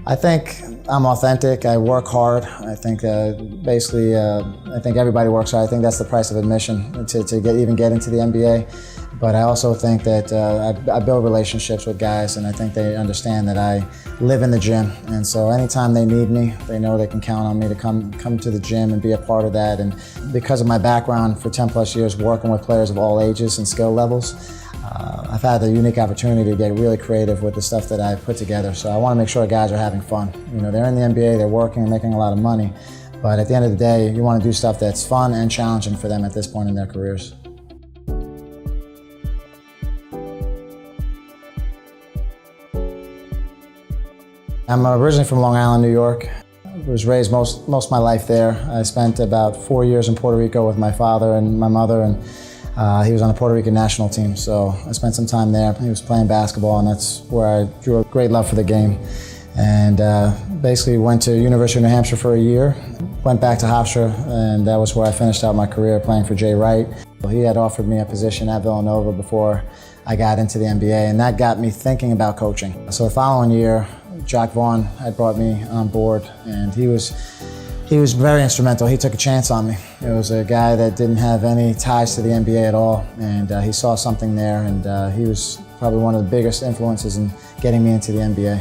I think I'm authentic. I work hard. I think I think everybody works hard. I think that's the price of admission to even get into the NBA. But I also think that I build relationships with guys, and I think they understand that I live in the gym. And so anytime they need me, they know they can count on me to come to the gym and be a part of that. And because of my background for 10 plus years working with players of all ages and skill levels, I've had the unique opportunity to get really creative with the stuff that I put together. So I want to make sure guys are having fun. You know, they're in the NBA, they're working and making a lot of money. But at the end of the day, you want to do stuff that's fun and challenging for them at this point in their careers. I'm originally from Long Island, New York. I was raised most of my life there. I spent about 4 years in Puerto Rico with my father and my mother, and he was on the Puerto Rican national team, so I spent some time there. He was playing basketball, and that's where I drew a great love for the game. And basically went to University of New Hampshire for a year, went back to Hofstra, and that was where I finished out my career playing for Jay Wright. He had offered me a position at Villanova before I got into the NBA, and that got me thinking about coaching. So the following year, Jack Vaughn had brought me on board, and he was very instrumental. He took a chance on me. It was a guy that didn't have any ties to the NBA at all, and he saw something there, and he was probably one of the biggest influences in getting me into the NBA.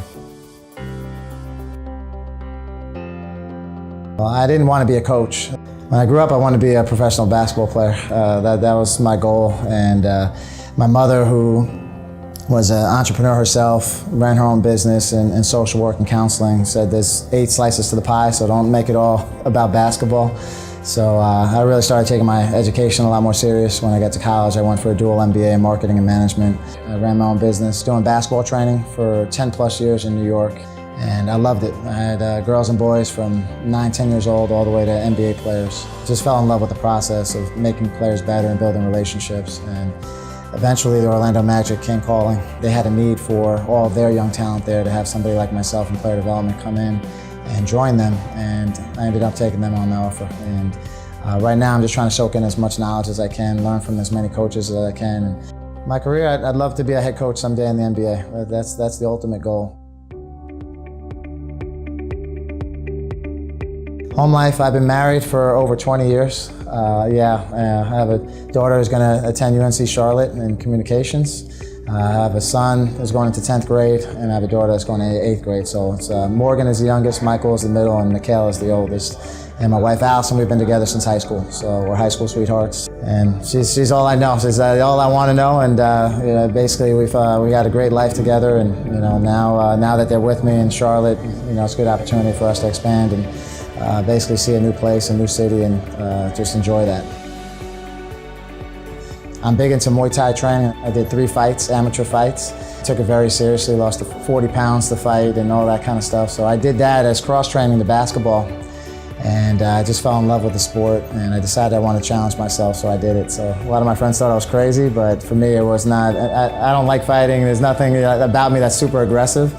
Well, I didn't want to be a coach. When I grew up, I wanted to be a professional basketball player. That was my goal, and my mother, who was an entrepreneur herself, ran her own business in social work and counseling, said there's 8 slices to the pie, so don't make it all about basketball. So I really started taking my education a lot more serious. When I got to college, I went for a dual MBA in marketing and management. I ran my own business, doing basketball training for 10 plus years in New York, and I loved it. I had girls and boys from 9, 10 years old all the way to NBA players. Just fell in love with the process of making players better and building relationships. And eventually, the Orlando Magic came calling. They had a need for all of their young talent there to have somebody like myself in player development come in and join them, and I ended up taking them on the offer. And right now, I'm just trying to soak in as much knowledge as I can, learn from as many coaches as I can. And my career, I'd love to be a head coach someday in the NBA. That's the ultimate goal. Home life, I've been married for over 20 years. I have a daughter who's going to attend UNC Charlotte in communications. I have a son who's going into 10th grade, and I have a daughter that's going to 8th grade. So it's Morgan is the youngest, Michael is the middle, and Mikhail is the oldest. And my wife Allison, we've been together since high school, so we're high school sweethearts. And she's all I know. She's all I want to know. And basically, we had a great life together. And now that they're with me in Charlotte, it's a good opportunity for us to expand and basically see a new place, a new city, and just enjoy that. I'm big into Muay Thai training. I did 3 fights, amateur fights. Took it very seriously, lost 40 pounds to fight and all that kind of stuff. So I did that as cross-training to basketball. And I just fell in love with the sport, and I decided I wanted to challenge myself, so I did it. So a lot of my friends thought I was crazy, but for me it was not. I don't like fighting. There's nothing about me that's super aggressive.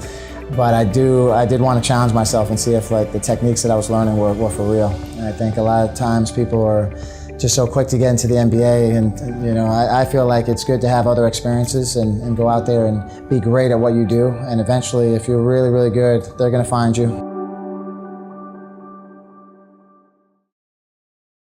But I did want to challenge myself and see if the techniques that I was learning were for real. And I think a lot of times people are just so quick to get into the NBA, and I feel like it's good to have other experiences and go out there and be great at what you do. And eventually, if you're really, really good, they're going to find you.